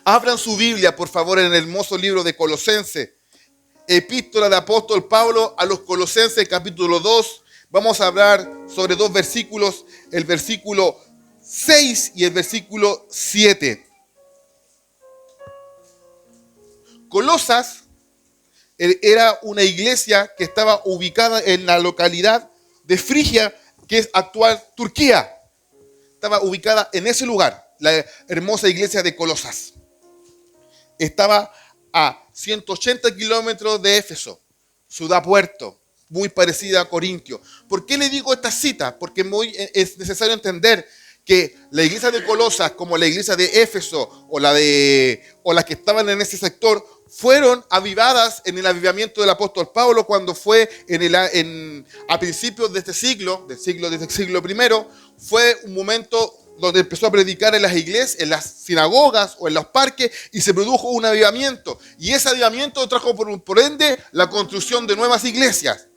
Abran su Biblia, por favor, en el hermoso libro de Colosenses. Epístola de apóstol Pablo a los Colosenses, capítulo 2. Vamos a hablar sobre dos versículos, el versículo 6 y el versículo 7. Colosas era una iglesia que estaba ubicada en la localidad de Frigia, que es actual Turquía. Estaba ubicada en ese lugar, la hermosa iglesia de Colosas. Estaba a 180 kilómetros de Éfeso, ciudad puerto, muy parecida a Corintio. ¿Por qué le digo esta cita? Porque es necesario entender que la iglesia de Colosas, como la iglesia de Éfeso o las que estaban en ese sector, fueron avivadas en el avivamiento del apóstol Pablo cuando fue a principios de este siglo, del siglo I. Fue un momento donde empezó a predicar en las iglesias, en las sinagogas o en los parques, y se produjo un avivamiento. Y ese avivamiento trajo por ende la construcción de nuevas iglesias.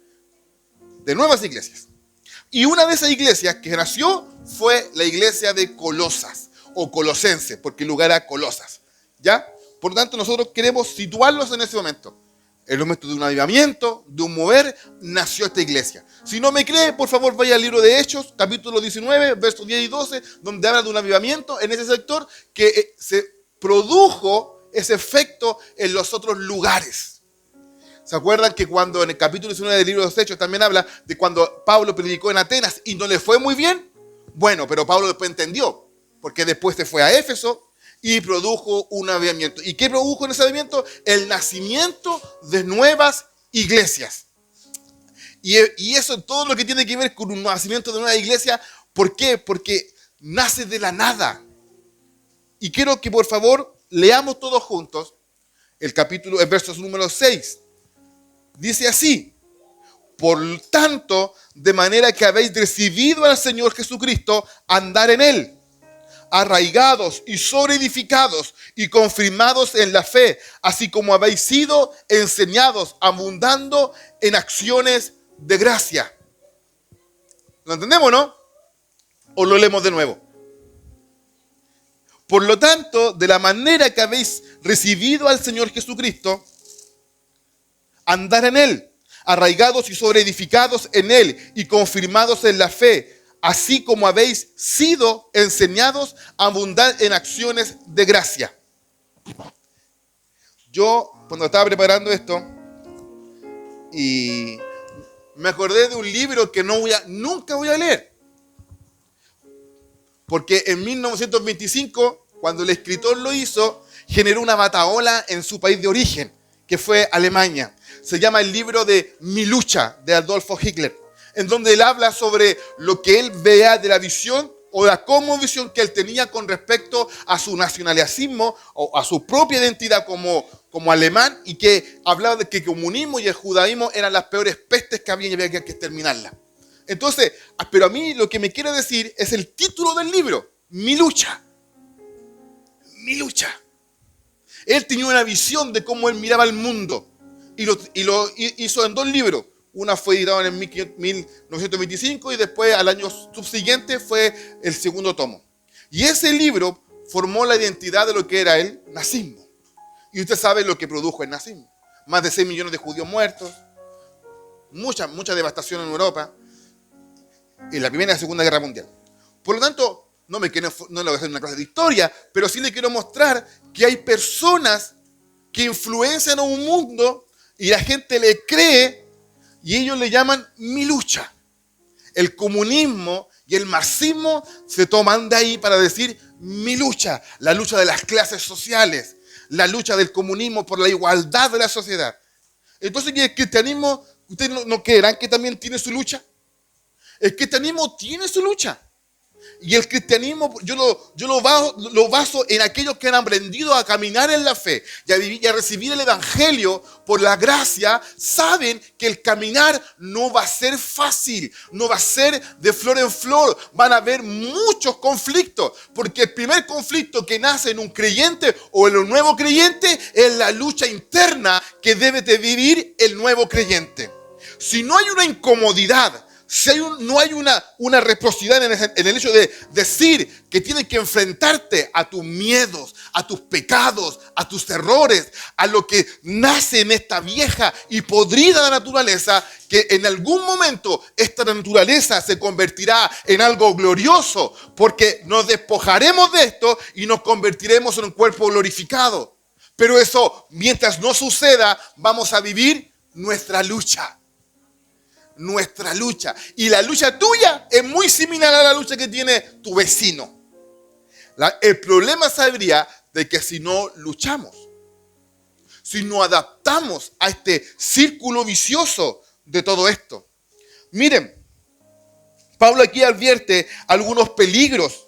Y una de esas iglesias que nació fue la iglesia de Colosas, o Colosenses, porque el lugar era Colosas. ¿Ya? Por lo tanto, nosotros queremos situarlos en ese momento. En el momento de un avivamiento, de un mover, nació esta iglesia. Si no me cree, por favor, vaya al libro de Hechos, capítulo 19, versos 10 y 12, donde habla de un avivamiento en ese sector que se produjo ese efecto en los otros lugares. ¿Se acuerdan que cuando en el capítulo 19 del libro de los Hechos también habla de cuando Pablo predicó en Atenas y no le fue muy bien? Bueno, pero Pablo después entendió, porque después se fue a Éfeso y produjo un avivamiento. ¿Y qué produjo en ese avivamiento? El nacimiento de nuevas iglesias. Y eso es todo lo que tiene que ver con un nacimiento de nueva iglesia. ¿Por qué? Porque nace de la nada. Y quiero que por favor leamos todos juntos el verso número 6. Dice así: por tanto, de manera que habéis recibido al Señor Jesucristo, andar en Él, arraigados y sobreedificados y confirmados en la fe, así como habéis sido enseñados, abundando en acciones de gracia. ¿Lo entendemos, no? ¿O lo leemos de nuevo? Por lo tanto, de la manera que habéis recibido al Señor Jesucristo, andar en Él, arraigados y sobreedificados en Él y confirmados en la fe, así como habéis sido enseñados a abundar en acciones de gracia. Yo, cuando estaba preparando esto, y me acordé de un libro que nunca voy a leer. Porque en 1925, cuando el escritor lo hizo, generó una batahola en su país de origen, que fue Alemania. Se llama el libro de Mi lucha, de Adolfo Hitler, en donde él habla sobre lo que él veía de la visión o la cosmovisión que él tenía con respecto a su nacionalismo o a su propia identidad como alemán, y que hablaba de que el comunismo y el judaísmo eran las peores pestes que había y había que exterminarlas. Entonces, pero a mí lo que me quiere decir es el título del libro: Mi lucha. Mi lucha. Él tenía una visión de cómo él miraba el mundo y lo hizo en 2 libros. Una fue editada en 1925 y después al año subsiguiente fue el segundo tomo. Y ese libro formó la identidad de lo que era el nazismo. Y usted sabe lo que produjo el nazismo. Más de 6 millones de judíos muertos, mucha devastación en Europa, en la Primera y la Segunda Guerra Mundial. Por lo tanto, no le voy a hacer una clase de historia, pero sí le quiero mostrar que hay personas que influencian a un mundo y la gente le cree, y ellos le llaman mi lucha. El comunismo y el marxismo se toman de ahí para decir mi lucha, la lucha de las clases sociales, la lucha del comunismo por la igualdad de la sociedad. Entonces, ¿y el cristianismo, ustedes no creerán que también tiene su lucha? El cristianismo tiene su lucha. Y el cristianismo, yo lo baso en aquellos que han aprendido a caminar en la fe y a recibir el evangelio por la gracia. Saben que el caminar no va a ser fácil, no va a ser de flor en flor. Van a haber muchos conflictos, porque el primer conflicto que nace en un creyente o en un nuevo creyente es la lucha interna que debe de vivir el nuevo creyente. Si no hay una incomodidad, si no hay una reciprocidad en el hecho de decir que tienes que enfrentarte a tus miedos, a tus pecados, a tus errores, a lo que nace en esta vieja y podrida naturaleza, que en algún momento esta naturaleza se convertirá en algo glorioso, porque nos despojaremos de esto y nos convertiremos en un cuerpo glorificado. Pero eso, mientras no suceda, vamos a vivir nuestra lucha. Nuestra lucha. Y la lucha tuya es muy similar a la lucha que tiene tu vecino. El problema sería de que si no luchamos, si no adaptamos a este círculo vicioso de todo esto. Miren, Pablo aquí advierte algunos peligros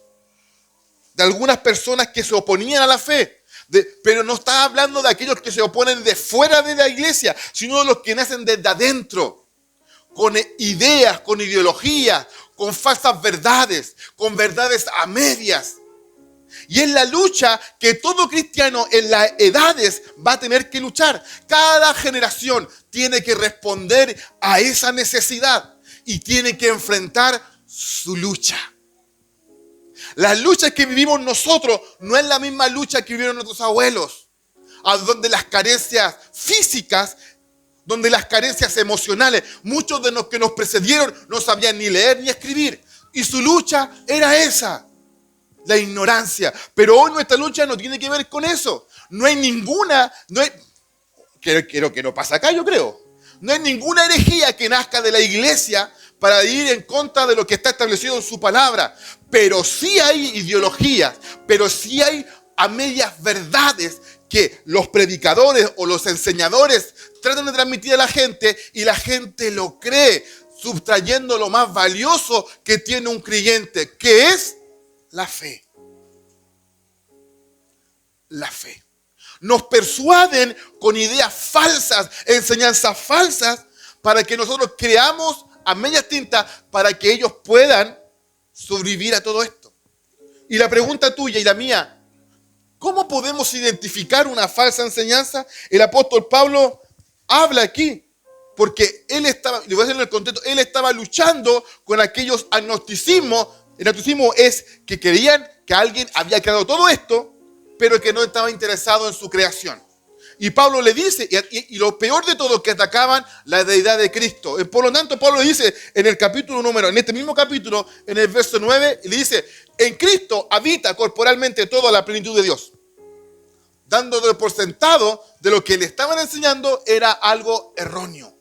de algunas personas que se oponían a la fe. Pero no está hablando de aquellos que se oponen de fuera de la iglesia, sino de los que nacen desde adentro. Con ideas, con ideologías, con falsas verdades, con verdades a medias. Y es la lucha que todo cristiano en las edades va a tener que luchar. Cada generación tiene que responder a esa necesidad y tiene que enfrentar su lucha. La lucha que vivimos nosotros no es la misma lucha que vivieron nuestros abuelos, a donde las carencias físicas, donde las carencias emocionales, muchos de los que nos precedieron no sabían ni leer ni escribir. Y su lucha era esa, la ignorancia. Pero hoy nuestra lucha no tiene que ver con eso. No hay ninguna, quiero que no pasa acá, yo creo. No hay ninguna herejía que nazca de la iglesia para ir en contra de lo que está establecido en su palabra. Pero sí hay ideologías, pero sí hay a medias verdades que los predicadores o los enseñadores tratan de transmitir a la gente y la gente lo cree, sustrayendo lo más valioso que tiene un creyente, que es la fe. La fe. Nos persuaden con ideas falsas, enseñanzas falsas, para que nosotros creamos a medias tintas para que ellos puedan sobrevivir a todo esto. Y la pregunta tuya y la mía, ¿cómo podemos identificar una falsa enseñanza? El apóstol Pablo habla aquí, porque él estaba, le voy a decir en el contexto, él estaba luchando con aquellos agnosticismos. El agnosticismo es que creían que alguien había creado todo esto, pero que no estaba interesado en su creación. Y Pablo le dice, y lo peor de todo, que atacaban la deidad de Cristo. Por lo tanto, Pablo le dice en el capítulo en este mismo capítulo, en el verso 9, le dice, en Cristo habita corporalmente toda la plenitud de Dios. Dándole por sentado de lo que le estaban enseñando era algo erróneo.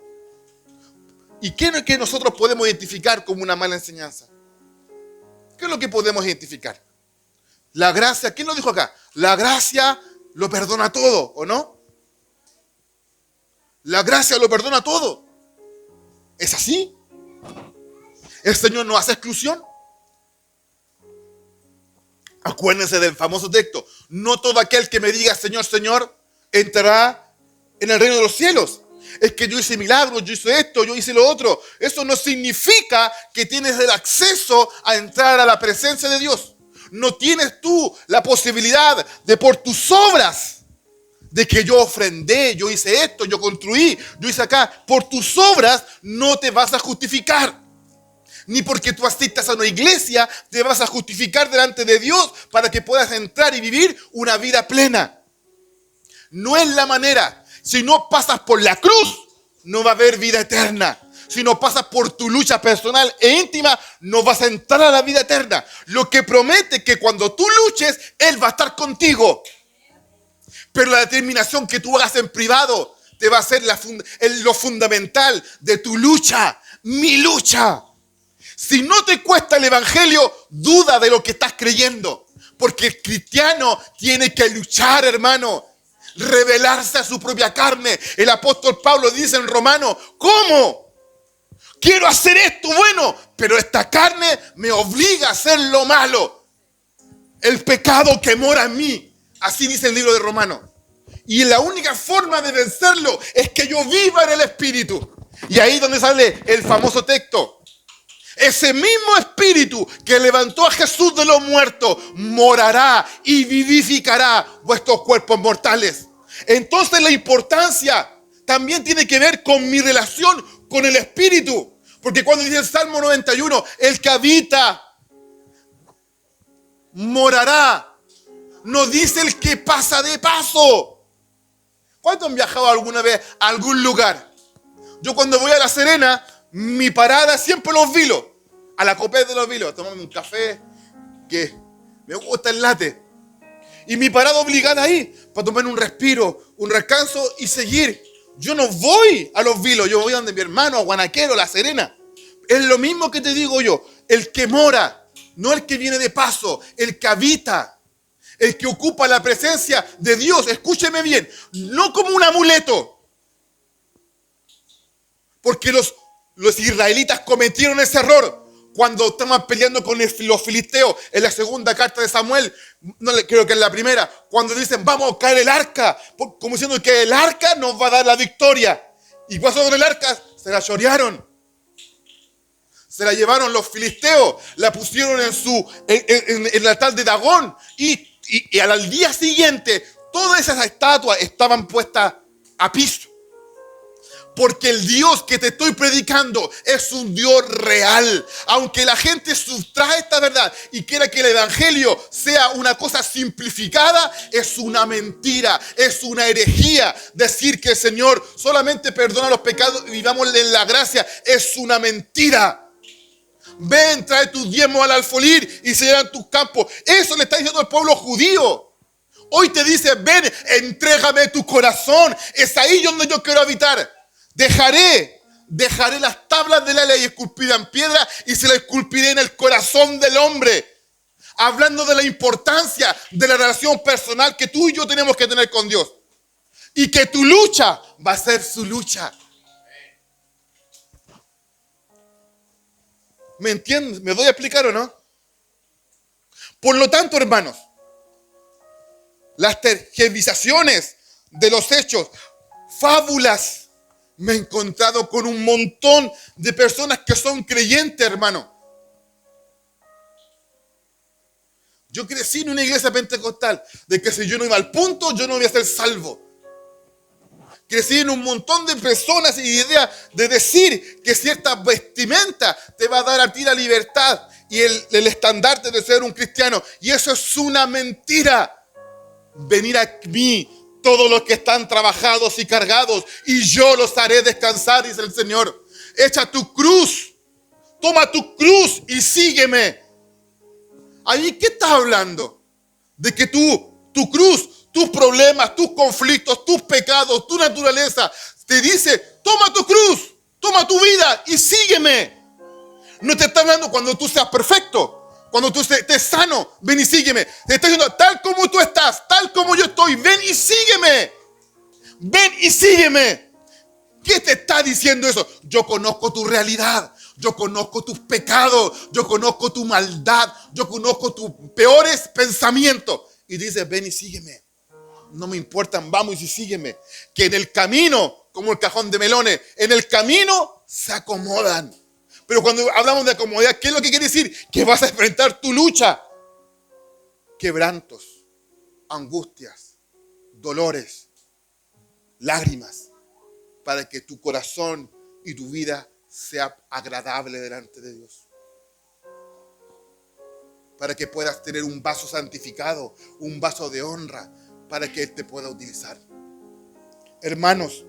¿Y qué es lo que nosotros podemos identificar como una mala enseñanza? ¿Qué es lo que podemos identificar? La gracia, ¿quién lo dijo acá? La gracia lo perdona todo, ¿o no? La gracia lo perdona todo. ¿Es así? ¿El Señor no hace exclusión? Acuérdense del famoso texto. No todo aquel que me diga Señor, Señor, entrará en el reino de los cielos. Es que yo hice milagros, yo hice esto, yo hice lo otro. Eso no significa que tienes el acceso a entrar a la presencia de Dios. No tienes tú la posibilidad de por tus obras, de que yo ofrendé, yo hice esto, yo construí, yo hice acá. Por tus obras no te vas a justificar. Ni porque tú asistas a una iglesia te vas a justificar delante de Dios para que puedas entrar y vivir una vida plena. No es la manera. Si no pasas por la cruz, no va a haber vida eterna. Si no pasas por tu lucha personal e íntima, no vas a entrar a la vida eterna. Lo que promete que cuando tú luches, Él va a estar contigo. Pero la determinación que tú hagas en privado te va a ser lo fundamental de tu lucha. Mi lucha. Si no te cuesta el evangelio, duda de lo que estás creyendo. Porque el cristiano tiene que luchar, hermano. Rebelarse a su propia carne. El apóstol Pablo dice en Romanos, ¿cómo? Quiero hacer esto bueno, pero esta carne me obliga a hacer lo malo. El pecado que mora en mí. Así dice el libro de Romanos. Y la única forma de vencerlo es que yo viva en el Espíritu. Y ahí es donde sale el famoso texto. Ese mismo Espíritu que levantó a Jesús de los muertos morará y vivificará vuestros cuerpos mortales. Entonces la importancia también tiene que ver con mi relación con el Espíritu. Porque cuando dice el Salmo 91, el que habita morará No dice el que pasa de paso. ¿Cuántos han viajado alguna vez a algún lugar? Yo cuando voy a La Serena, mi parada es siempre Los Vilos. A la Copet de Los Vilos, a tomarme un café que me gusta el latte. Y mi parada obligada ahí, para tomar un respiro, un descanso y seguir. Yo no voy a Los Vilos, yo voy donde mi hermano, a Guanaquero, La Serena. Es lo mismo que te digo yo, el que mora, no el que viene de paso, el que habita, el que ocupa la presencia de Dios. Escúcheme bien, no como un amuleto. Porque los israelitas cometieron ese error. Cuando estaban peleando con los filisteos en la segunda carta de Samuel, no creo que es la primera, cuando dicen vamos a caer el arca, como diciendo que el arca nos va a dar la victoria. Y pasó con el arca, se la chorearon. Se la llevaron los filisteos, la pusieron en el altar de Dagón y al día siguiente todas esas estatuas estaban puestas a piso. Porque el Dios que te estoy predicando es un Dios real. Aunque la gente sustrae esta verdad y quiera que el evangelio sea una cosa simplificada, es una mentira, es una herejía. Decir que el Señor solamente perdona los pecados y vivamos en la gracia es una mentira. Ven, trae tus diezmos al alfolí y se llenan tus campos. Eso le está diciendo al pueblo judío. Hoy te dice, ven, entrégame tu corazón. Es ahí donde yo quiero habitar. Dejaré las tablas de la ley esculpidas en piedra y se las esculpiré en el corazón del hombre. Hablando de la importancia de la relación personal que tú y yo tenemos que tener con Dios. Y que tu lucha va a ser su lucha. ¿Me entiendes? ¿Me doy a explicar o no? Por lo tanto, hermanos, las tergiversaciones de los hechos, fábulas. Me he encontrado con un montón de personas que son creyentes, hermano. Yo crecí en una iglesia pentecostal de que si yo no iba al punto, yo no iba a ser salvo. Crecí en un montón de personas y ideas de decir que cierta vestimenta te va a dar a ti la libertad y el estandarte de ser un cristiano. Y eso es una mentira. Venir a mí todos los que están trabajados y cargados, y yo los haré descansar, dice el Señor. Echa tu cruz, toma tu cruz y sígueme. ¿Ahí qué estás hablando? De que tu cruz, tus problemas, tus conflictos, tus pecados, tu naturaleza, te dice, toma tu cruz, toma tu vida y sígueme. No te está hablando cuando tú seas perfecto. Cuando tú estés sano, ven y sígueme. Te está diciendo, tal como tú estás, tal como yo estoy, ven y sígueme. Ven y sígueme. ¿Qué te está diciendo eso? Yo conozco tu realidad. Yo conozco tus pecados. Yo conozco tu maldad. Yo conozco tus peores pensamientos. Y dice, ven y sígueme. No me importan, vamos y sígueme. Que en el camino, como el cajón de melones, en el camino se acomodan. Pero cuando hablamos de comodidad, ¿qué es lo que quiere decir? Que vas a enfrentar tu lucha. Quebrantos, angustias, dolores, lágrimas, para que tu corazón y tu vida sea agradable delante de Dios. Para que puedas tener un vaso santificado, un vaso de honra, para que Él te pueda utilizar. Hermanos,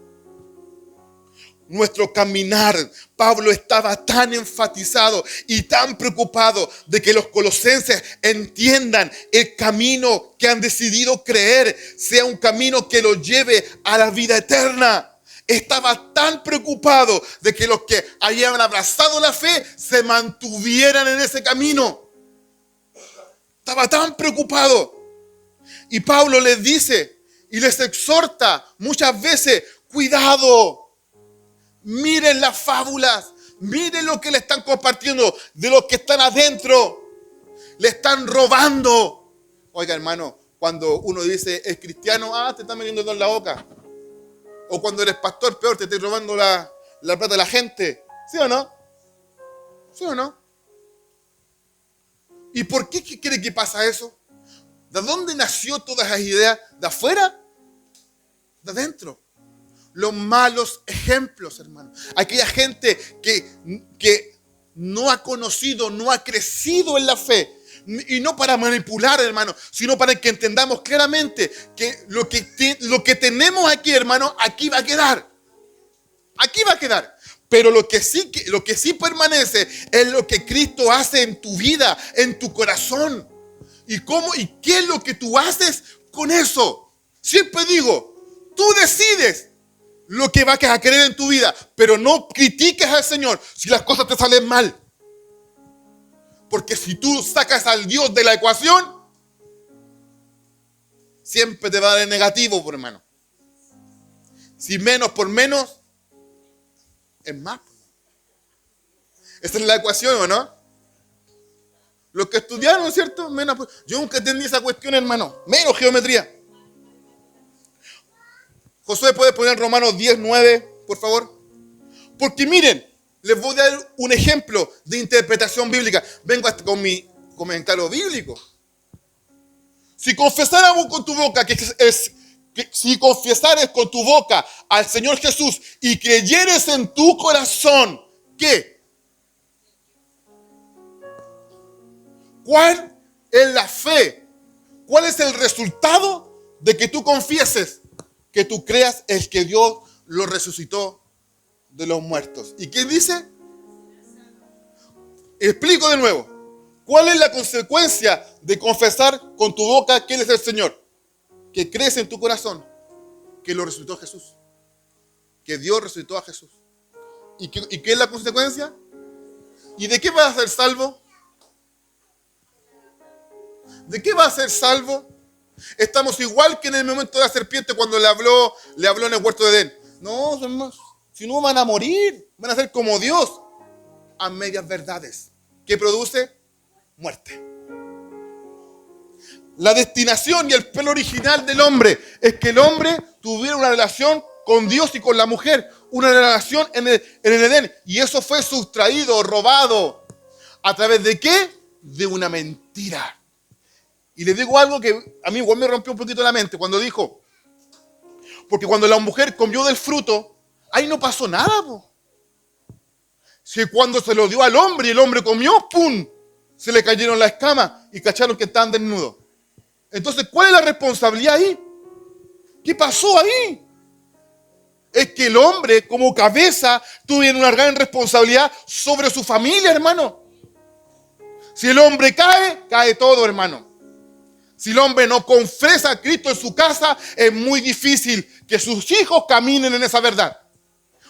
nuestro caminar, Pablo estaba tan enfatizado y tan preocupado de que los colosenses entiendan el camino que han decidido creer sea un camino que los lleve a la vida eterna. Estaba tan preocupado de que los que habían abrazado la fe se mantuvieran en ese camino. Estaba tan preocupado. Y Pablo les dice y les exhorta muchas veces, cuidado. Miren las fábulas, miren lo que le están compartiendo de los que están adentro. Le están robando. Oiga, hermano, cuando uno dice es cristiano, te están metiendo todo en la boca. O cuando eres pastor, peor, te estás robando la plata de la gente. ¿Sí o no? ¿Sí o no? ¿Y por qué cree que pasa eso? ¿De dónde nació todas esas ideas? ¿De afuera? ¿De adentro? Los malos ejemplos, hermano. Aquella gente que no ha conocido, no ha crecido en la fe, Y no para manipular, hermano, sino para que entendamos claramente que lo que tenemos aquí, hermano, aquí va a quedar. Aquí va a quedar. Pero lo que sí permanece es lo que Cristo hace en tu vida, en tu corazón. ¿Y qué es lo que tú haces con eso? Siempre digo, tú decides lo que vas a querer en tu vida, pero no critiques al Señor si las cosas te salen mal. Porque si tú sacas al Dios de la ecuación, siempre te va a dar el negativo, por hermano. Si menos por menos, es más. Esa es la ecuación, ¿o no? Los que estudiaron, ¿cierto? Menos por... Yo nunca entendí esa cuestión, hermano. Menos geometría. Josué, ¿puede poner Romanos 10:9, por favor? Porque miren, les voy a dar un ejemplo de interpretación bíblica. Vengo hasta con mi comentario bíblico. Si confesáramos con tu boca si confesares con tu boca al Señor Jesús y creyeres en tu corazón, ¿qué? ¿Cuál es la fe? ¿Cuál es el resultado de que tú confieses? Que tú creas es que Dios lo resucitó de los muertos. ¿Y qué dice? Explico de nuevo. ¿Cuál es la consecuencia de confesar con tu boca que Él es el Señor? Que crees en tu corazón que lo resucitó Jesús. Que Dios resucitó a Jesús. ¿Y qué es la consecuencia? ¿Y de qué vas a ser salvo? ¿De qué vas a ser salvo? Estamos igual que en el momento de la serpiente cuando le habló en el huerto de Edén. No, hermanos, si no van a morir, van a ser como Dios. A medias verdades. ¿Qué produce? Muerte. La destinación y el plan original del hombre es que el hombre tuviera una relación con Dios y con la mujer. Una relación en el Edén. Y eso fue sustraído, robado. ¿A través de qué? De una mentira. Y les digo algo que a mí igual me rompió un poquito la mente cuando dijo, porque cuando la mujer comió del fruto, ahí no pasó nada, po. Si cuando se lo dio al hombre y el hombre comió, ¡pum!, se le cayeron las escamas y cacharon que estaban desnudos. Entonces, ¿cuál es la responsabilidad ahí? ¿Qué pasó ahí? Es que el hombre, como cabeza, tuviera una gran responsabilidad sobre su familia, hermano. Si el hombre cae, cae todo, hermano. Si el hombre no confiesa a Cristo en su casa, es muy difícil que sus hijos caminen en esa verdad.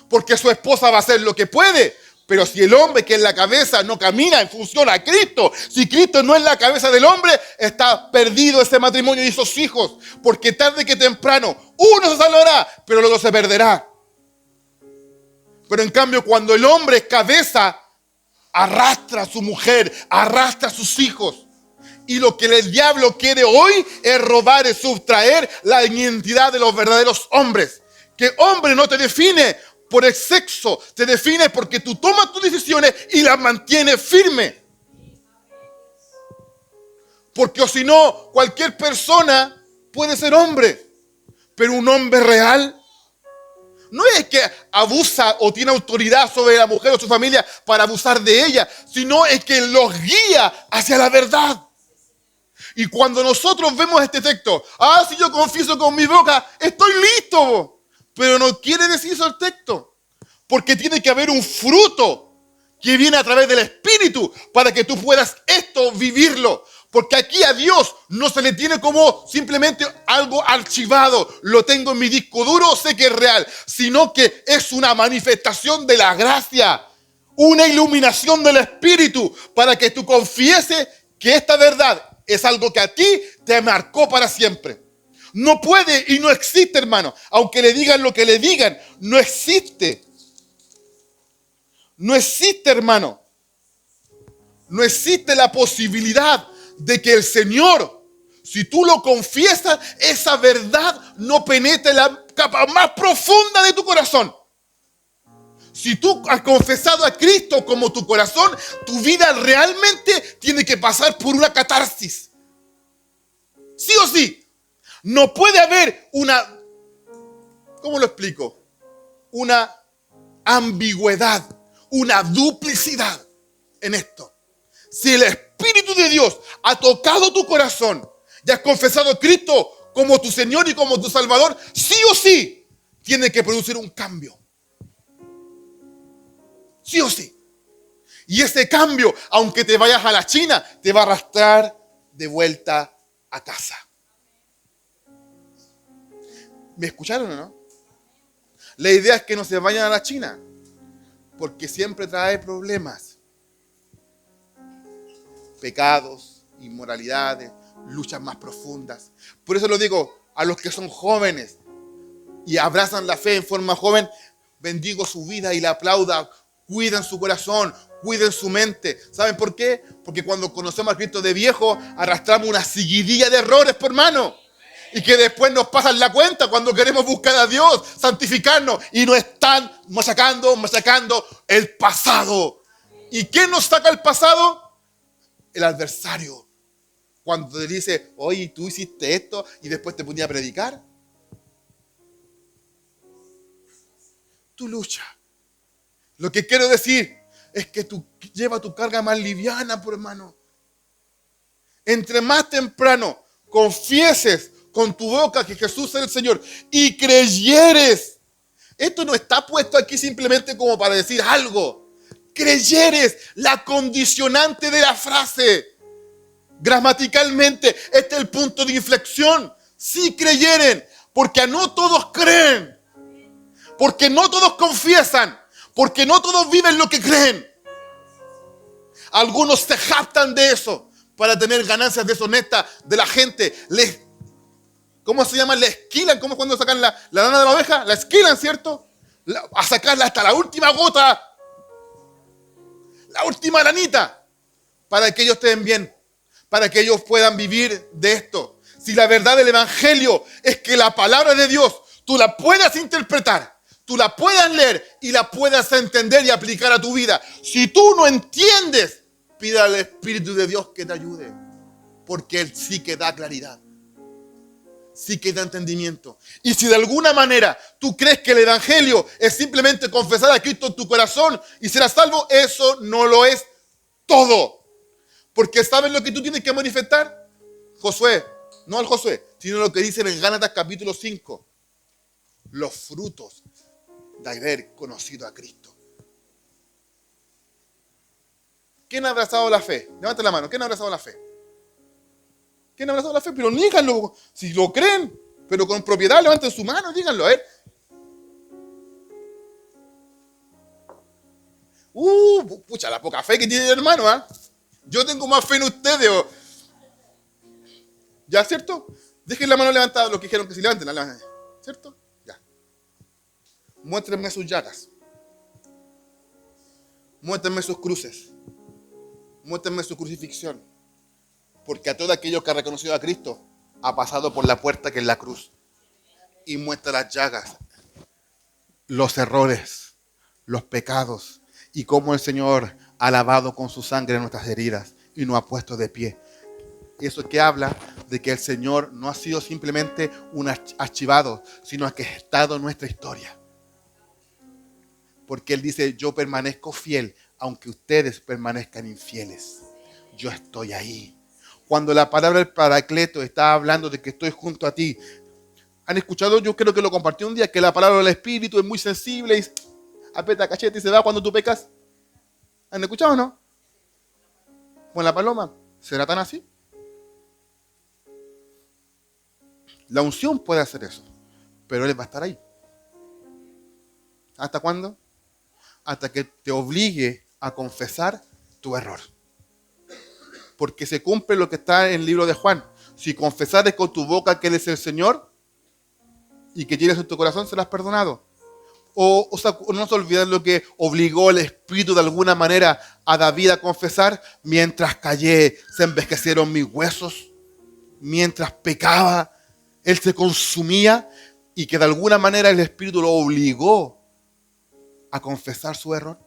Porque su esposa va a hacer lo que puede. Pero si el hombre que es la cabeza no camina en función a Cristo, si Cristo no es la cabeza del hombre, está perdido ese matrimonio y esos hijos. Porque tarde que temprano, uno se salvará, pero el otro se perderá. Pero en cambio, cuando el hombre es cabeza, arrastra a su mujer, arrastra a sus hijos. Y lo que el diablo quiere hoy es robar, es sustraer la identidad de los verdaderos hombres. Que hombre no te define por el sexo, te define porque tú tomas tus decisiones y las mantienes firmes. Porque o si no, cualquier persona puede ser hombre. Pero un hombre real no es que abusa o tiene autoridad sobre la mujer o su familia para abusar de ella, sino es que los guía hacia la verdad. Y cuando nosotros vemos este texto, si yo confieso con mi boca, estoy listo. Pero no quiere decir eso el texto. Porque tiene que haber un fruto que viene a través del Espíritu para que tú puedas esto vivirlo. Porque aquí a Dios no se le tiene como simplemente algo archivado. Lo tengo en mi disco duro, sé que es real. Sino que es una manifestación de la gracia. Una iluminación del Espíritu para que tú confieses que esta verdad es algo que a ti te marcó para siempre. No puede y no existe, hermano. Aunque le digan lo que le digan, no existe. No existe, hermano. No existe la posibilidad de que el Señor, si tú lo confiesas, esa verdad no penetre la capa más profunda de tu corazón. Si tú has confesado a Cristo como tu corazón, tu vida realmente tiene que pasar por una catarsis. Sí o sí. No puede haber una, ¿cómo lo explico? Una ambigüedad, una duplicidad en esto. Si el Espíritu de Dios ha tocado tu corazón y has confesado a Cristo como tu Señor y como tu Salvador, sí o sí tiene que producir un cambio. Sí o sí. Y ese cambio, aunque te vayas a la China, te va a arrastrar de vuelta a casa. ¿Me escucharon o no? La idea es que no se vayan a la China, porque siempre trae problemas. Pecados, inmoralidades, luchas más profundas. Por eso lo digo a los que son jóvenes y abrazan la fe en forma joven, bendigo su vida y la aplauda. Cuiden su corazón, cuiden su mente. ¿Saben por qué? Porque cuando conocemos a Cristo de viejo, arrastramos una seguidilla de errores, por hermano. Y que después nos pasan la cuenta cuando queremos buscar a Dios, santificarnos. Y nos están machacando el pasado. ¿Y quién nos saca el pasado? El adversario. Cuando te dice, oye, tú hiciste esto, y después te ponía a predicar. Tu lucha. Lo que quiero decir es que tú lleva tu carga más liviana, por hermano. Entre más temprano confieses con tu boca que Jesús es el Señor y creyeres. Esto no está puesto aquí simplemente como para decir algo. Creyeres, la condicionante de la frase. Gramaticalmente, este es el punto de inflexión. Si creyeren, porque no todos creen. Porque no todos confiesan. Porque no todos viven lo que creen. Algunos se jactan de eso para tener ganancias deshonestas de la gente. ¿Cómo se llama? Le esquilan. ¿Cómo es cuando sacan la lana de la oveja? La esquilan, ¿cierto? A sacarla hasta la última gota. La última lanita. Para que ellos estén bien. Para que ellos puedan vivir de esto. Si la verdad del Evangelio es que la palabra de Dios tú la puedas interpretar, tú la puedas leer y la puedas entender y aplicar a tu vida. Si tú no entiendes, pida al Espíritu de Dios que te ayude. Porque Él sí que da claridad. Sí que da entendimiento. Y si de alguna manera tú crees que el Evangelio es simplemente confesar a Cristo en tu corazón y serás salvo, eso no lo es todo. Porque ¿sabes lo que tú tienes que manifestar? Josué, no el Josué, sino lo que dice en Gálatas capítulo 5. Los frutos de haber conocido a Cristo. ¿Quién ha abrazado la fe? Levante la mano. ¿Quién ha abrazado la fe? ¿Quién ha abrazado la fe? Pero díganlo. Si lo creen, pero con propiedad, levanten su mano, díganlo. Pucha, la poca fe que tiene el hermano, ¿eh? Yo tengo más fe en ustedes. ¿Ya, cierto? Dejen la mano levantada los que dijeron que si levanten la mano. ¿Cierto? Ya. Muéstrenme sus llagas. Muéstrenme sus cruces. Muéstrenme su crucifixión. Porque a todo aquello que ha reconocido a Cristo ha pasado por la puerta que es la cruz. Y muestra las llagas, los errores, los pecados y cómo el Señor ha lavado con su sangre nuestras heridas y nos ha puesto de pie. Eso que habla de que el Señor no ha sido simplemente un archivado, sino que ha estado en nuestra historia. Porque Él dice, yo permanezco fiel, aunque ustedes permanezcan infieles. Yo estoy ahí. Cuando la palabra del Paracleto está hablando de que estoy junto a ti, ¿han escuchado? Yo creo que lo compartí un día, que la palabra del Espíritu es muy sensible y aprieta cachete y se va cuando tú pecas. ¿Han escuchado o no? Con la paloma, ¿será tan así? La unción puede hacer eso, pero Él va a estar ahí. ¿Hasta cuándo? Hasta que te obligue a confesar tu error. Porque se cumple lo que está en el libro de Juan. Si confesares con tu boca que Él es el Señor y que tienes en tu corazón, serás perdonado. O no se olviden lo que obligó el Espíritu de alguna manera a David a confesar. Mientras callé, se envejecieron mis huesos. Mientras pecaba, él se consumía, y que de alguna manera el Espíritu lo obligó a confesar su error.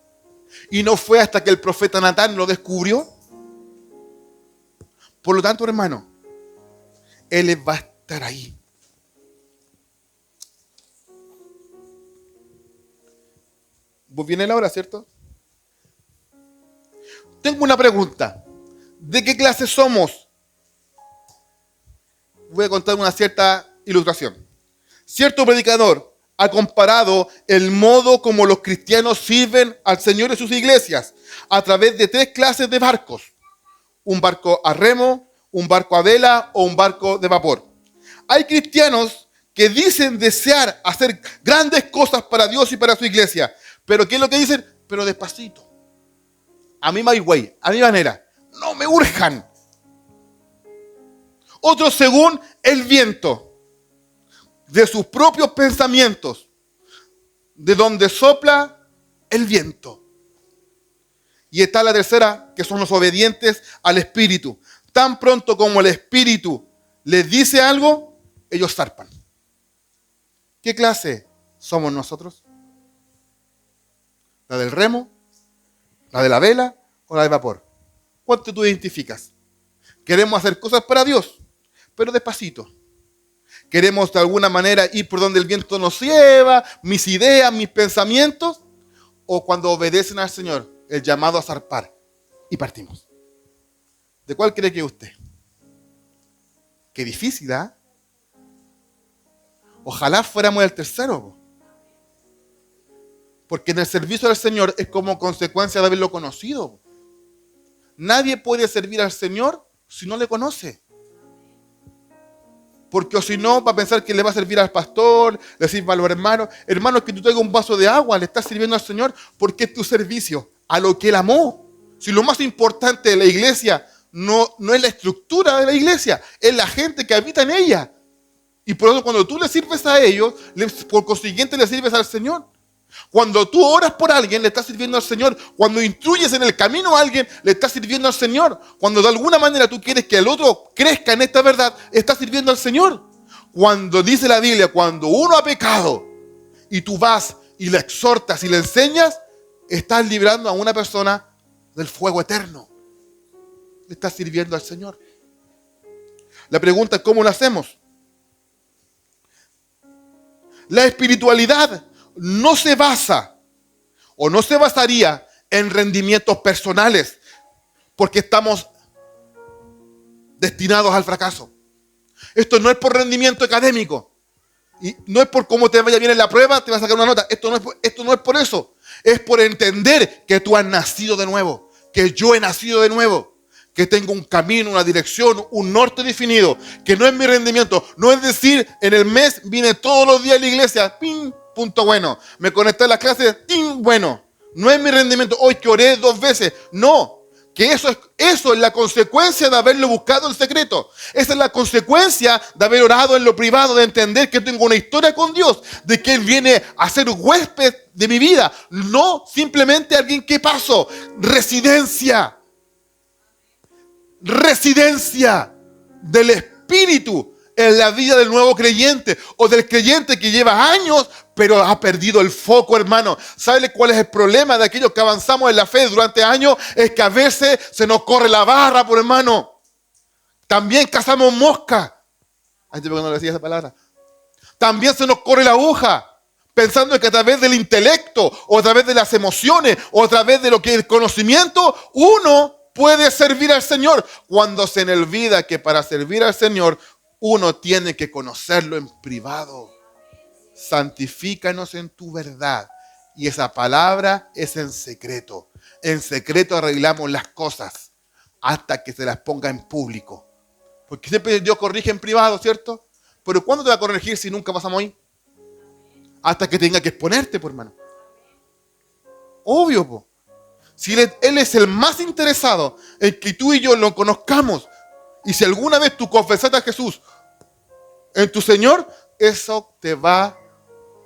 Y no fue hasta que el profeta Natán lo descubrió. Por lo tanto, hermano, Él va a estar ahí. ¿Vos viene la hora, cierto? Tengo una pregunta. ¿De qué clase somos? Voy a contar una cierta ilustración. Cierto predicador ha comparado el modo como los cristianos sirven al Señor en sus iglesias a través de 3 clases de barcos. Un barco a remo, un barco a vela o un barco de vapor. Hay cristianos que dicen desear hacer grandes cosas para Dios y para su iglesia. Pero ¿qué es lo que dicen? Pero despacito. A mi my way, a mi manera. No me urjan. Otros según el viento de sus propios pensamientos, de donde sopla el viento. Y está la tercera, que son los obedientes al Espíritu. Tan pronto como el Espíritu les dice algo, ellos zarpan. ¿Qué clase somos nosotros? ¿La del remo? ¿La de la vela? ¿O la del vapor? ¿Cuál tú identificas? Queremos hacer cosas para Dios, pero despacito. Queremos de alguna manera ir por donde el viento nos lleva, mis ideas, mis pensamientos, o cuando obedecen al Señor, el llamado a zarpar y partimos. ¿De cuál cree que es usted? Qué difícil, ¿ah? Ojalá fuéramos el tercero. Porque en el servicio al Señor es como consecuencia de haberlo conocido. Nadie puede servir al Señor si no le conoce. Porque o si no, va a pensar que le va a servir al pastor, le sirva a los hermanos. Hermanos, que tú traigas un vaso de agua, le estás sirviendo al Señor porque es tu servicio, a lo que Él amó. Si lo más importante de la iglesia no es la estructura de la iglesia, es la gente que habita en ella. Y por eso cuando tú le sirves a ellos, por consiguiente le sirves al Señor. Cuando tú oras por alguien, le estás sirviendo al Señor. Cuando instruyes en el camino a alguien, le estás sirviendo al Señor. Cuando de alguna manera tú quieres que el otro crezca en esta verdad, estás sirviendo al Señor. Cuando dice la Biblia, cuando uno ha pecado y tú vas y le exhortas y le enseñas, estás librando a una persona del fuego eterno. Le estás sirviendo al Señor. La pregunta es, ¿cómo lo hacemos? La espiritualidad no se basa o no se basaría en rendimientos personales, porque estamos destinados al fracaso. Esto no es por rendimiento académico y no es por cómo te vaya bien en la prueba, te vas a sacar una nota. Esto no es por eso. Es por entender que tú has nacido de nuevo, que yo he nacido de nuevo, que tengo un camino, una dirección, un norte definido, que no es mi rendimiento. No es decir, en el mes vine todos los días a la iglesia, ¡pim! Punto bueno. Me conecté a las clases, ¡ting! Bueno. No es mi rendimiento. Hoy que oré 2 veces. No. Que eso es la consecuencia de haberlo buscado en secreto. Esa es la consecuencia de haber orado en lo privado, de entender que tengo una historia con Dios, de que Él viene a ser huésped de mi vida. No simplemente alguien que pasó. Residencia. Residencia del Espíritu en la vida del nuevo creyente o del creyente que lleva años pero ha perdido el foco, hermano. ¿Sabe cuál es el problema de aquellos que avanzamos en la fe durante años? Es que a veces se nos corre la barra, por hermano. También cazamos mosca. Ay, ¿por qué no le decía esa palabra? También se nos corre la aguja, pensando que a través del intelecto, o a través de las emociones, o a través de lo que es el conocimiento, uno puede servir al Señor, cuando se le olvida que para servir al Señor, uno tiene que conocerlo en privado. Santifícanos en tu verdad. Y esa palabra es en secreto. En secreto arreglamos las cosas hasta que se las ponga en público. Porque siempre Dios corrige en privado, ¿cierto? Pero ¿cuándo te va a corregir si nunca pasamos ahí? Hasta que tenga que exponerte, por hermano. Obvio, po. Si Él es el más interesado en que tú y yo lo conozcamos. Y si alguna vez tú confesaste a Jesús en tu Señor, eso te va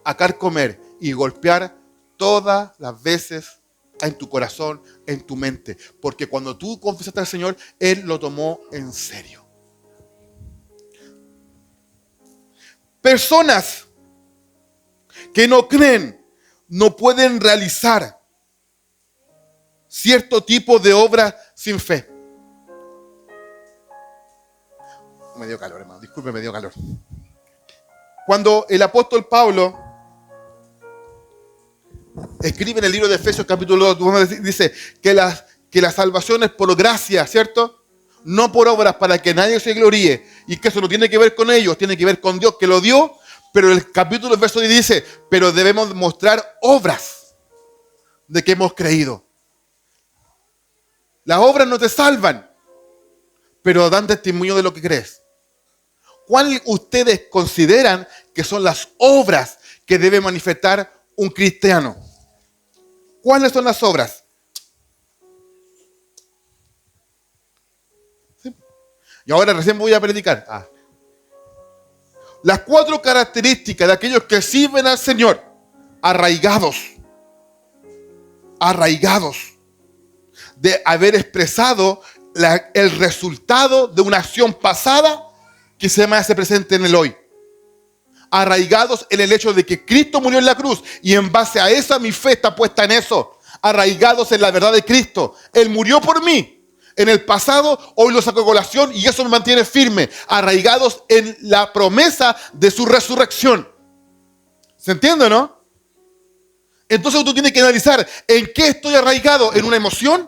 a carcomer y golpear todas las veces en tu corazón, en tu mente. Porque cuando tú confesaste al Señor, Él lo tomó en serio. Personas que no creen, no pueden realizar cierto tipo de obra sin fe. Me dio calor, hermano. Disculpe, me dio calor. Cuando el apóstol Pablo escribe en el libro de Efesios capítulo 2, dice que la salvación es por gracia, ¿cierto? no por obras para que nadie se gloríe, y que eso no tiene que ver con ellos, tiene que ver con Dios que lo dio, pero el capítulo, el verso 10 dice, pero debemos mostrar obras de que hemos creído. Las obras no te salvan, pero dan testimonio de lo que crees. ¿Cuál ustedes consideran que son las obras que debe manifestar un cristiano? ¿Cuáles son las obras? ¿Sí? Y ahora recién voy a predicar. Las 4 características de aquellos que sirven al Señor. Arraigados. De haber expresado el resultado de una acción pasada que se me hace presente en el hoy. Arraigados en el hecho de que Cristo murió en la cruz y en base a esa mi fe está puesta en eso. Arraigados en la verdad de Cristo. Él murió por mí. En el pasado, hoy lo saco a colación y eso me mantiene firme. Arraigados en la promesa de su resurrección. ¿Se entiende, no? Entonces tú tienes que analizar en qué estoy arraigado, en una emoción.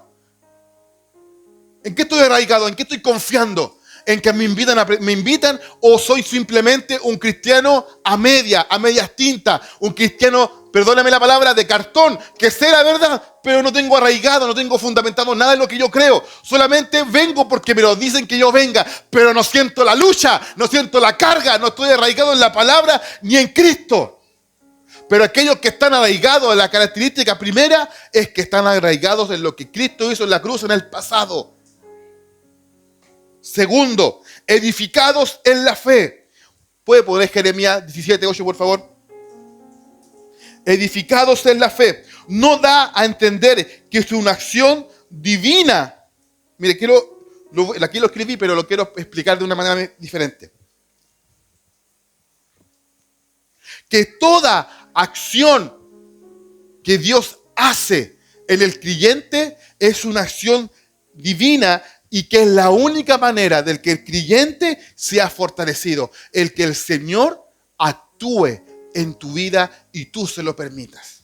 ¿En qué estoy arraigado? ¿En qué estoy confiando? ¿En que me invitan o soy simplemente un cristiano a medias tintas? Un cristiano, perdóname la palabra, de cartón, que sé la verdad, pero no tengo arraigado, no tengo fundamentado nada en lo que yo creo. Solamente vengo porque me lo dicen que yo venga, pero no siento la lucha, no siento la carga, no estoy arraigado en la palabra ni en Cristo. Pero aquellos que están arraigados, la característica primera es que están arraigados en lo que Cristo hizo en la cruz en el pasado. Segundo, edificados en la fe. ¿Puede poner Jeremías 17:8, por favor? Edificados en la fe. No da a entender que es una acción divina. Mire, aquí lo escribí, pero lo quiero explicar de una manera diferente. Que toda acción que Dios hace en el creyente es una acción divina y que es la única manera de que el creyente sea fortalecido, el que el Señor actúe en tu vida y tú se lo permitas.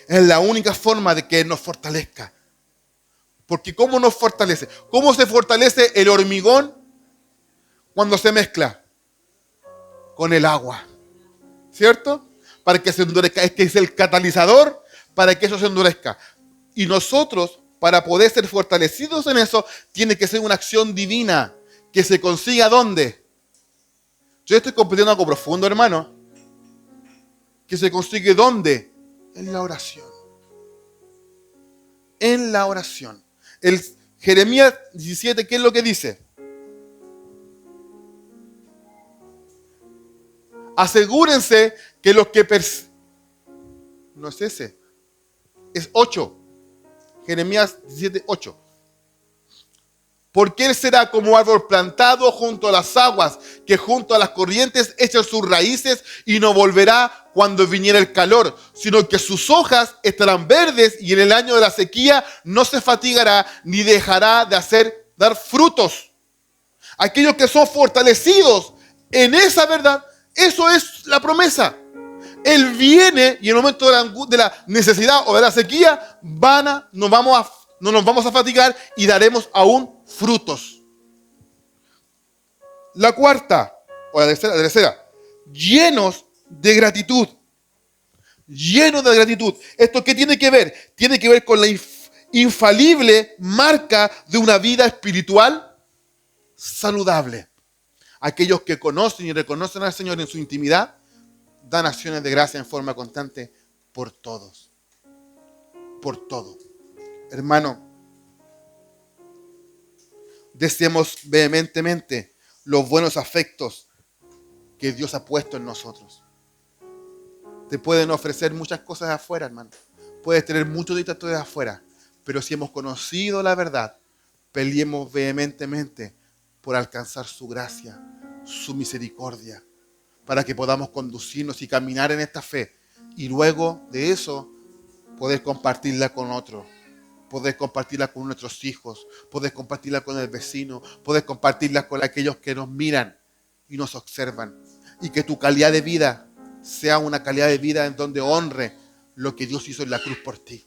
Es la única forma de que Él nos fortalezca. Porque ¿cómo nos fortalece? ¿Cómo se fortalece el hormigón cuando se mezcla? Con el agua, ¿cierto? Para que se endurezca, es que es el catalizador para que eso se endurezca. Y nosotros, para poder ser fortalecidos en eso, tiene que ser una acción divina, que se consiga ¿dónde? Yo estoy compartiendo algo profundo, hermano. Que se consigue ¿dónde? En la oración. En la oración. El Jeremías 17, ¿qué es lo que dice? Asegúrense que los que no es ese, es 8. Jeremías 17:8. Porque él será como árbol plantado junto a las aguas, que junto a las corrientes echa sus raíces y no volverá cuando viniera el calor, sino que sus hojas estarán verdes y en el año de la sequía no se fatigará ni dejará de dar frutos. Aquellos que son fortalecidos en esa verdad, eso es la promesa. Él viene y en el momento de la necesidad o de la sequía, no nos vamos a fatigar y daremos aún frutos. La cuarta, o la tercera, llenos de gratitud. Llenos de gratitud. ¿Esto qué tiene que ver? Tiene que ver con la infalible marca de una vida espiritual saludable. Aquellos que conocen y reconocen al Señor en su intimidad, dan acciones de gracia en forma constante por todos. Por todo. Hermano, deseemos vehementemente los buenos afectos que Dios ha puesto en nosotros. Te pueden ofrecer muchas cosas afuera, hermano. Puedes tener muchos distractores afuera. Pero si hemos conocido la verdad, peleemos vehementemente por alcanzar su gracia, su misericordia, para que podamos conducirnos y caminar en esta fe. Y luego de eso, poder compartirla con otros. Poder compartirla con nuestros hijos. Poder compartirla con el vecino. Poder compartirla con aquellos que nos miran y nos observan. Y que tu calidad de vida sea una calidad de vida en donde honre lo que Dios hizo en la cruz por ti.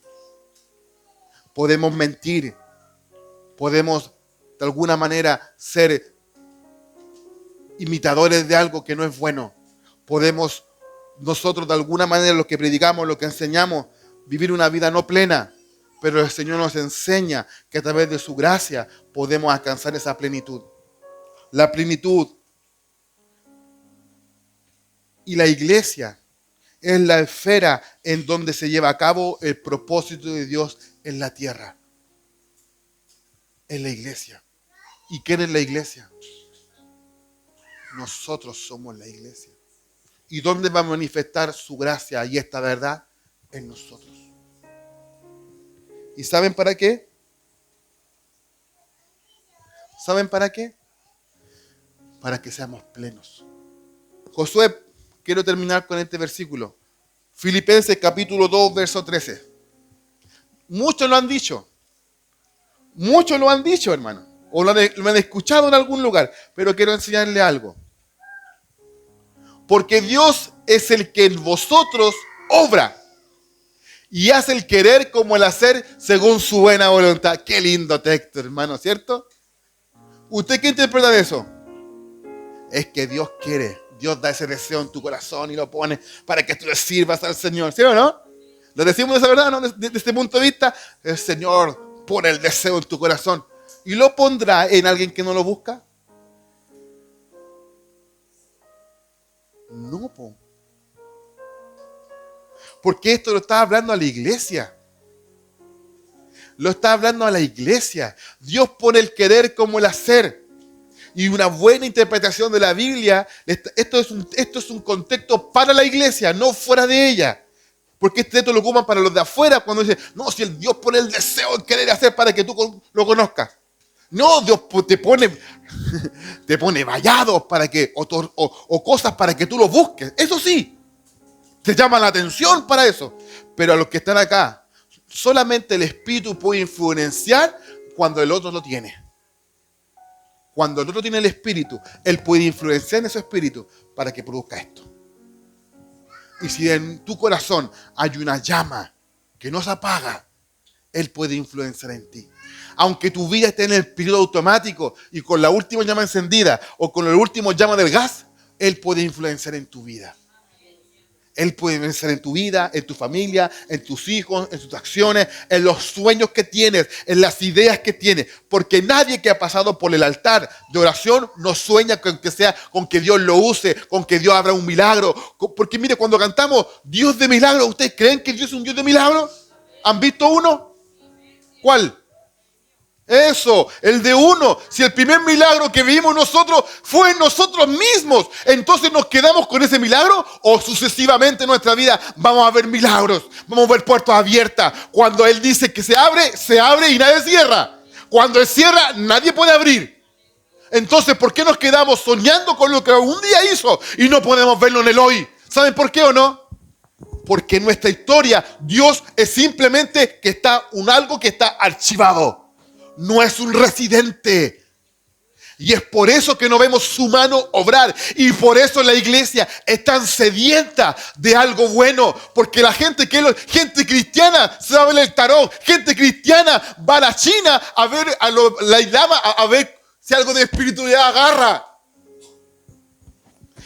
podemos mentir, podemos de alguna manera ser imitadores de algo que no es bueno. Podemos nosotros de alguna manera, lo que predicamos, lo que enseñamos, vivir una vida no plena. Pero el Señor nos enseña que a través de su gracia podemos alcanzar esa plenitud. La plenitud. Y la iglesia es la esfera en donde se lleva a cabo el propósito de Dios en la tierra. Es la iglesia. ¿Y quién es la iglesia? Nosotros somos la iglesia. ¿Y dónde va a manifestar su gracia y esta verdad? En nosotros. ¿Y saben para qué? ¿Saben para qué? Para que seamos plenos. Josué, quiero terminar con este versículo. Filipenses capítulo 2, verso 13. Muchos lo han dicho. Muchos lo han dicho, hermano. O lo han escuchado en algún lugar. Pero quiero enseñarle algo. Porque Dios es el que en vosotros obra. Y hace el querer como el hacer según su buena voluntad. Qué lindo texto, hermano, ¿cierto? ¿Usted qué interpreta de eso? Es que Dios quiere. Dios da ese deseo en tu corazón y lo pone para que tú le sirvas al Señor. ¿Sí o no? ¿Lo decimos de esa verdad, no? Desde este punto de vista, el Señor pone el deseo en tu corazón. ¿Y lo pondrá en alguien que no lo busca? No, po. Porque esto lo está hablando a la iglesia. Lo está hablando a la iglesia. Dios pone el querer como el hacer. Y una buena interpretación de la Biblia, esto es un contexto para la iglesia, no fuera de ella. Porque este texto lo ocupan para los de afuera cuando dicen, no, si el Dios pone el deseo, el querer hacer para que tú lo conozcas. No, Dios te pone vallados para que, o cosas para que tú lo busques. Eso sí, te llama la atención para eso. Pero a los que están acá, solamente el Espíritu puede influenciar cuando el otro lo tiene. Cuando el otro tiene el Espíritu, Él puede influenciar en ese Espíritu para que produzca esto. Y si en tu corazón hay una llama que no se apaga, Él puede influenciar en ti. Aunque tu vida esté en el piloto automático y con la última llama encendida o con el último llama del gas, Él puede influenciar en tu vida. Él puede influenciar en tu vida, en tu familia, en tus hijos, en tus acciones, en los sueños que tienes, en las ideas que tienes. Porque nadie que ha pasado por el altar de oración no sueña con que Dios lo use, con que Dios abra un milagro. Porque mire, cuando cantamos Dios de milagro, ¿ustedes creen que Dios es un Dios de milagro? ¿Han visto uno? ¿Cuál? Eso, el de uno. Si el primer milagro que vimos nosotros fue en nosotros mismos, entonces nos quedamos con ese milagro o sucesivamente en nuestra vida vamos a ver milagros, vamos a ver puertas abiertas. Cuando Él dice que se abre y nadie cierra. Cuando Él cierra, nadie puede abrir. Entonces, ¿por qué nos quedamos soñando con lo que un día hizo y no podemos verlo en el hoy? ¿Saben por qué o no? Porque en nuestra historia Dios es simplemente algo que está archivado. No es un residente. Y es por eso que no vemos su mano obrar. Y por eso la iglesia es tan sedienta de algo bueno. Porque la gente cristiana se va a ver el tarot. Gente cristiana va a la China a ver a la Ilama, a ver si algo de espiritualidad agarra.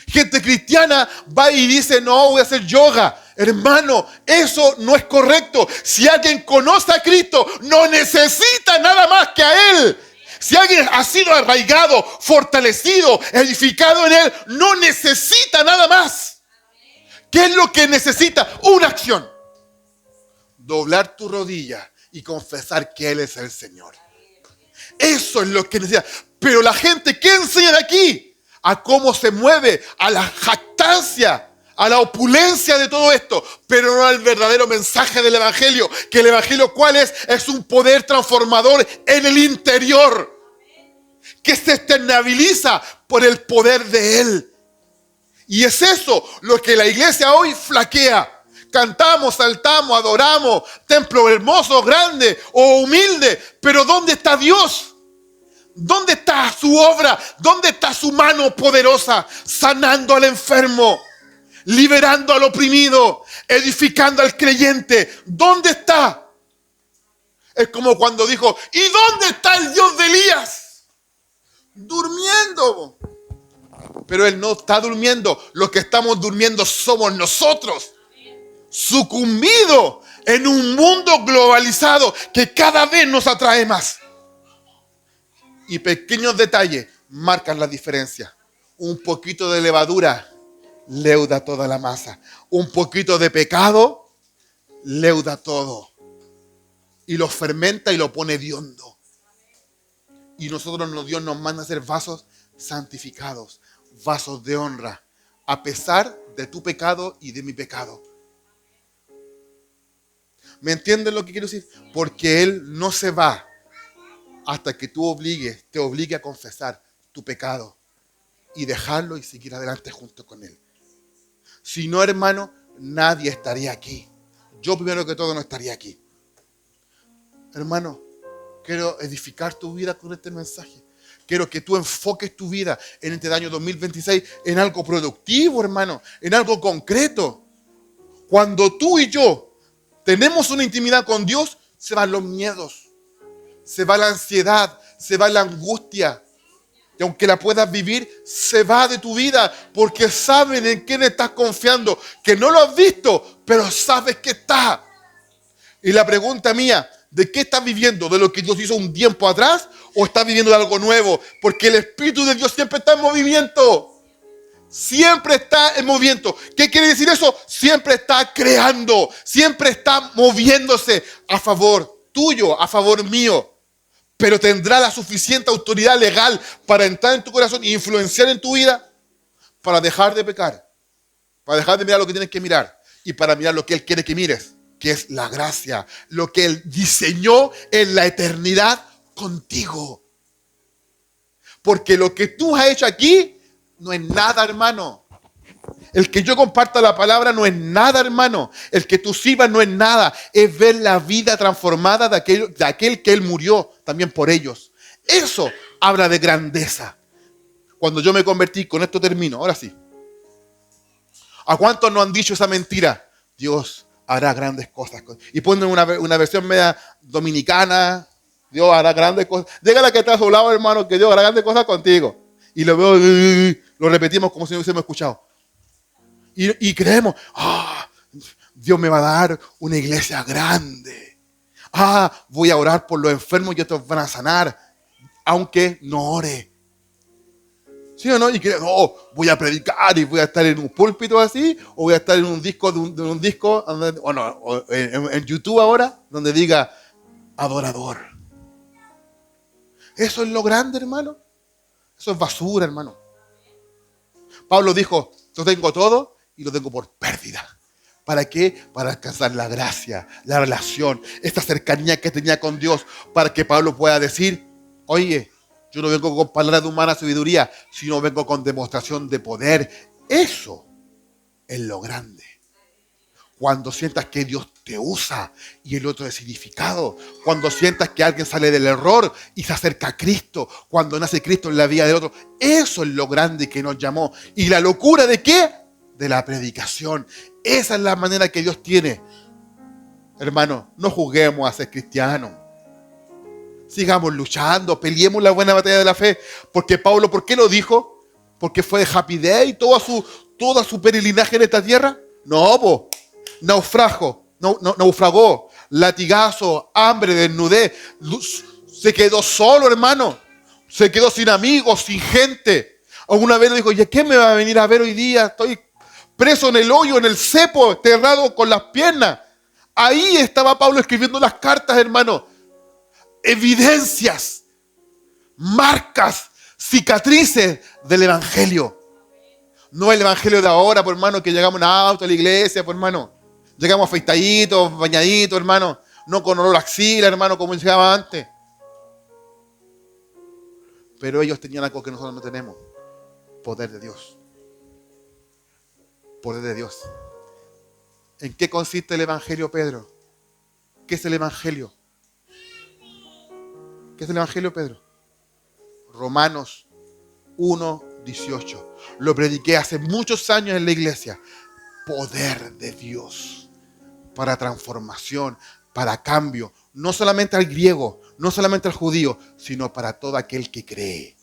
Gente cristiana va y dice, no, voy a hacer yoga. Hermano, eso no es correcto. Si alguien conoce a Cristo, no necesita nada más que a Él. Si alguien ha sido arraigado, fortalecido, edificado en Él, no necesita nada más. ¿Qué es lo que necesita? Una acción. Doblar tu rodilla y confesar que Él es el Señor. Eso es lo que necesita. Pero la gente, ¿qué enseña de aquí? A cómo se mueve, a la jactancia, a la opulencia de todo esto, pero no al verdadero mensaje del Evangelio. Que el Evangelio, ¿cuál es? Es un poder transformador en el interior, que se externaliza por el poder de Él. Y es eso lo que la iglesia hoy flaquea. Cantamos, saltamos, adoramos, templo hermoso, grande o humilde, pero ¿dónde está Dios? ¿Dónde está su obra? ¿Dónde está su mano poderosa? Sanando al enfermo, liberando al oprimido, edificando al creyente. ¿Dónde está? Es como cuando dijo, ¿y dónde está el Dios de Elías? Durmiendo. Pero Él no está durmiendo. Los que estamos durmiendo somos nosotros. Sucumbido en un mundo globalizado que cada vez nos atrae más. Y pequeños detalles marcan la diferencia. Un poquito de levadura leuda toda la masa. Un poquito de pecado leuda todo. Y lo fermenta y lo pone hediondo. Y Dios nos manda a ser vasos santificados, vasos de honra, a pesar de tu pecado y de mi pecado. ¿Me entienden lo que quiero decir? Porque Él no se va hasta que tú te obligue a confesar tu pecado y dejarlo y seguir adelante junto con Él. Si no, hermano, nadie estaría aquí. Yo primero que todo no estaría aquí. Hermano, quiero edificar tu vida con este mensaje. Quiero que tú enfoques tu vida en este año 2026 en algo productivo, hermano, en algo concreto. Cuando tú y yo tenemos una intimidad con Dios, se van los miedos. Se va la ansiedad, se va la angustia. Y aunque la puedas vivir, se va de tu vida. Porque saben en quién estás confiando. Que no lo has visto, pero sabes que está. Y la pregunta mía, ¿de qué estás viviendo? ¿De lo que Dios hizo un tiempo atrás? ¿O estás viviendo de algo nuevo? Porque el Espíritu de Dios siempre está en movimiento. Siempre está en movimiento. ¿Qué quiere decir eso? Siempre está creando. Siempre está moviéndose a favor tuyo, a favor mío. Pero tendrá la suficiente autoridad legal para entrar en tu corazón e influenciar en tu vida para dejar de pecar, para dejar de mirar lo que tienes que mirar y para mirar lo que Él quiere que mires, que es la gracia, lo que Él diseñó en la eternidad contigo. Porque lo que tú has hecho aquí no es nada, hermano. El que yo comparta la palabra no es nada, hermano. El que tú sirvas no es nada. Es ver la vida transformada de aquel que Él murió también por ellos. Eso habla de grandeza. Cuando yo me convertí, con esto termino, ahora sí. ¿A cuántos nos han dicho esa mentira? Dios hará grandes cosas. Y ponen una versión media dominicana. Dios hará grandes cosas. Llega la que está a su lado, hermano, que Dios hará grandes cosas contigo. Y lo veo, lo repetimos como si no hubiésemos escuchado. Y creemos, Dios me va a dar una iglesia grande. Voy a orar por los enfermos y otros van a sanar, aunque no ore. ¿Sí o no? Y creemos, voy a predicar y voy a estar en un púlpito así, o voy a estar en un disco, en YouTube ahora, donde diga adorador. Eso es lo grande, hermano. Eso es basura, hermano. Pablo dijo, yo tengo todo y lo tengo por pérdida. ¿Para qué? Para alcanzar la gracia, la relación, esta cercanía que tenía con Dios, para que Pablo pueda decir, oye, yo no vengo con palabras de humana sabiduría, sino vengo con demostración de poder. Eso es lo grande. Cuando sientas que Dios te usa y el otro es edificado. Cuando sientas que alguien sale del error y se acerca a Cristo. Cuando nace Cristo en la vida del otro. Eso es lo grande que nos llamó. ¿Y la locura de qué? De la predicación. Esa es la manera que Dios tiene. Hermano, no juguemos a ser cristianos. Sigamos luchando, peleemos la buena batalla de la fe. Porque Pablo, ¿por qué lo dijo? Porque fue de Happy Day, toda su peregrinaje en esta tierra. No, naufragó, latigazo, hambre, desnudez. Se quedó solo, hermano. Se quedó sin amigos, sin gente. Alguna vez le dijo, ¿y quién me va a venir a ver hoy día? Estoy preso en el hoyo, en el cepo, enterrado con las piernas. Ahí estaba Pablo escribiendo las cartas, hermano. Evidencias, marcas, cicatrices del evangelio. No el evangelio de ahora, por hermano, que llegamos en auto a la iglesia, por hermano. Llegamos afeitaditos, bañaditos, hermano. No con olor a axila, hermano, como llegaba antes. Pero ellos tenían algo que nosotros no tenemos. Poder de Dios. Poder de Dios. ¿En qué consiste el evangelio, Pedro? ¿Qué es el evangelio? ¿Qué es el evangelio, Pedro? Romanos 1:18. Lo prediqué hace muchos años en la iglesia. Poder de Dios para transformación, para cambio. no solamente al griego, no solamente al judío, sino para todo aquel que cree.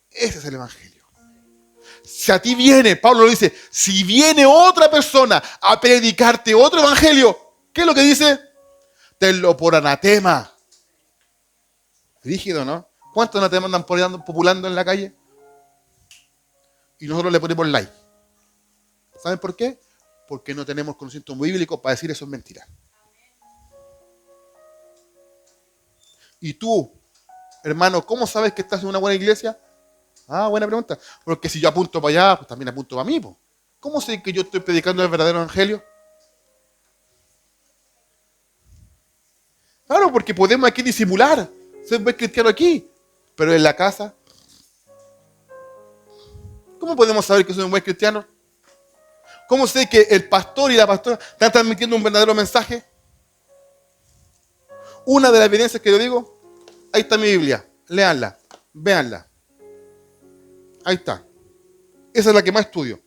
Ese es el evangelio. Si a ti viene, Pablo lo dice, si viene otra persona a predicarte otro evangelio, ¿qué es lo que dice? Tenlo por anatema. Rígido, ¿no? ¿Cuántos anatemas andan populando en la calle? Y nosotros le ponemos like. ¿Saben por qué? Porque no tenemos conocimiento bíblico para decir eso es mentira. Y tú, hermano, ¿cómo sabes que estás en una buena iglesia? Ah, buena pregunta. Porque si yo apunto para allá, pues también apunto para mí. Pues. ¿Cómo sé que yo estoy predicando el verdadero evangelio? Claro, porque podemos aquí disimular, ser buen cristiano aquí, pero en la casa, ¿cómo podemos saber que soy un buen cristiano? ¿Cómo sé que el pastor y la pastora están transmitiendo un verdadero mensaje? Una de las evidencias que yo digo, ahí está mi Biblia, léanla, véanla. Ahí está. Esa es la que más estudio.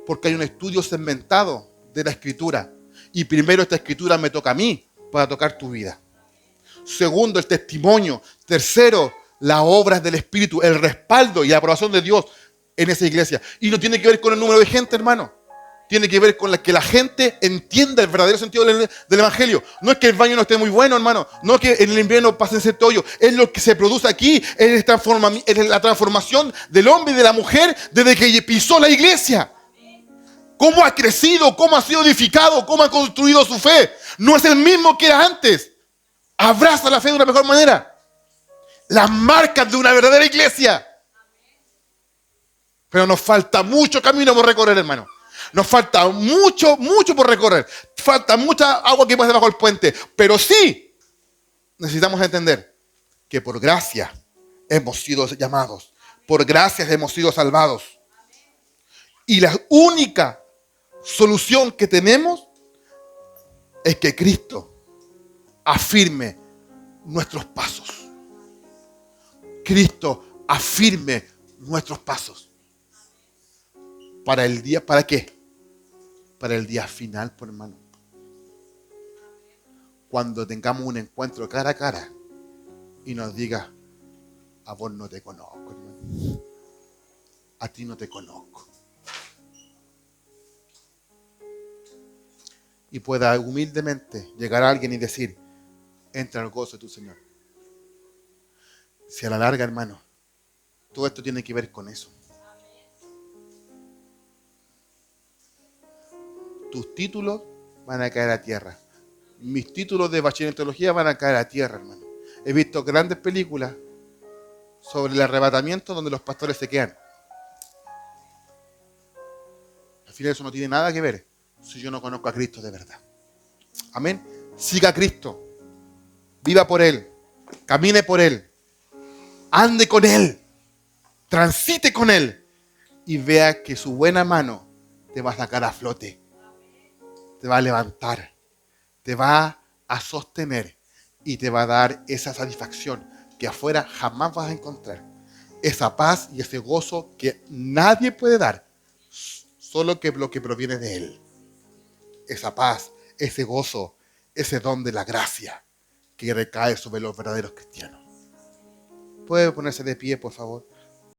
Porque hay un estudio segmentado de la escritura. Y primero esta escritura me toca a mí para tocar tu vida. Segundo, el testimonio. Tercero, las obras del Espíritu, el respaldo y la aprobación de Dios en esa iglesia. Y no tiene que ver con el número de gente, hermano. Tiene que ver con que la gente entienda el verdadero sentido del evangelio. No es que el baño no esté muy bueno, hermano. No es que en el invierno pase ese tollo. Es lo que se produce aquí. Es la transformación del hombre y de la mujer desde que pisó la iglesia. Cómo ha crecido, cómo ha sido edificado, cómo ha construido su fe. No es el mismo que era antes. Abraza la fe de una mejor manera. Las marcas de una verdadera iglesia. Pero nos falta mucho camino por recorrer, hermano. Nos falta mucho por recorrer. Falta mucha agua que pasa debajo del puente. Pero sí, necesitamos entender que por gracia hemos sido llamados. Por gracia hemos sido salvados. Y la única solución que tenemos es que Cristo afirme nuestros pasos. Cristo afirme nuestros pasos. ¿Para el día? ¿Para qué? Para el día final, por hermano. Cuando tengamos un encuentro cara a cara y nos diga, a vos no te conozco, hermano. A ti no te conozco. Y pueda humildemente llegar a alguien y decir, entra al gozo de tu Señor. Si a la larga, hermano, todo esto tiene que ver con eso. Tus títulos van a caer a tierra. Mis títulos de bachiller en teología van a caer a tierra, hermano. He visto grandes películas sobre el arrebatamiento donde los pastores se quedan. Al final eso no tiene nada que ver si yo no conozco a Cristo de verdad. Amén. Siga a Cristo. Viva por Él. Camine por Él. Ande con Él. Transite con Él. Y vea que su buena mano te va a sacar a flote. Te va a levantar, te va a sostener y te va a dar esa satisfacción que afuera jamás vas a encontrar. Esa paz y ese gozo que nadie puede dar, solo que lo que proviene de Él. Esa paz, ese gozo, ese don de la gracia que recae sobre los verdaderos cristianos. ¿Puede ponerse de pie, por favor?